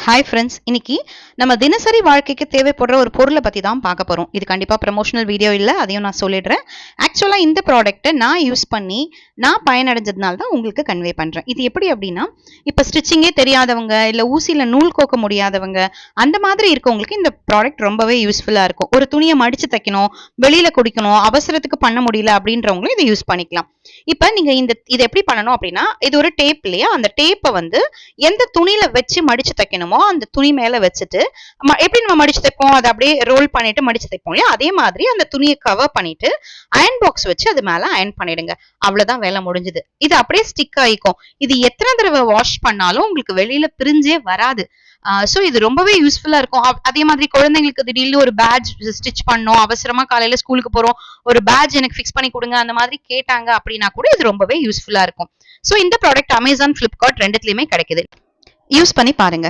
Hi friends, இன்னைக்கு நம்ம தினசரி வாழ்க்கைக்கு தேவைப்படுற ஒரு பொருளை பற்றி தான் பார்க்க போகிறோம். இது கண்டிப்பாக ப்ரமோஷனல் வீடியோ இல்லை, அதையும் நான் சொல்லிடுறேன். ஆக்சுவலாக இந்த ப்ராடக்ட்டை நான் யூஸ் பண்ணி நான் பயனடைஞ்சதுனால தான் உங்களுக்கு கன்வே பண்ணுறேன். இது எப்படி அப்படின்னா, இப்போ ஸ்டிச்சிங்கே தெரியாதவங்க, இல்லை ஊசியில் நூல் கோக்க முடியாதவங்க, அந்த மாதிரி இருக்கவங்களுக்கு இந்த ப்ராடக்ட் ரொம்பவே யூஸ்ஃபுல்லாக இருக்கும். ஒரு துணியை மடித்து தைக்கணும், வெளியில் குடிக்கணும், அவசரத்துக்கு பண்ண முடியல அப்படின்றவங்களும் இதை யூஸ் பண்ணிக்கலாம். இப்போ நீங்கள் இதை எப்படி பண்ணணும் அப்படின்னா, இது ஒரு டேப் இல்லையா, அந்த டேப்பை வந்து எந்த துணியில் வச்சு மடித்து தைக்கணும் அந்த துணி மேல வச்சுட்டு எப்படி நம்ம மடிச்சு தைப்போம், அதை அப்படியே ரோல் பண்ணிட்டு மடிச்சு தைப்போம் இல்லையா, அதே மாதிரி அந்த துணியை கவர் பண்ணிட்டு அயன் பாக்ஸ் வச்சு அது மேல அயன் பண்ணிடுங்க. அவ்வளவுதான், வேலை முடிஞ்சது. இது அப்படியே ஸ்டிக் ஆயிக்கும். இது எத்தனை தடவை வாஷ் பண்ணாலும் உங்களுக்கு வெளியில பிரிஞ்சே வராது. சோ இது ரொம்பவே யூஸ்ஃபுல்லா இருக்கும். அதே மாதிரி குழந்தைங்களுக்கு திடீர்னு ஒரு பேட்ச் ஸ்டிச் பண்ணோம், அவசரமா காலையில ஸ்கூலுக்கு போறோம், ஒரு பேட்ச் எனக்கு ஃபிக்ஸ் பண்ணி கொடுங்க அந்த மாதிரி கேட்டாங்க அப்படின்னா கூட இது ரொம்பவே யூஸ்ஃபுல்லா இருக்கும். சோ இந்த ப்ராடக்ட் அமேசான், பிளிப்கார்ட் ரெண்டுத்துலயுமே கிடைக்குது. யூஸ் பண்ணி பாருங்க.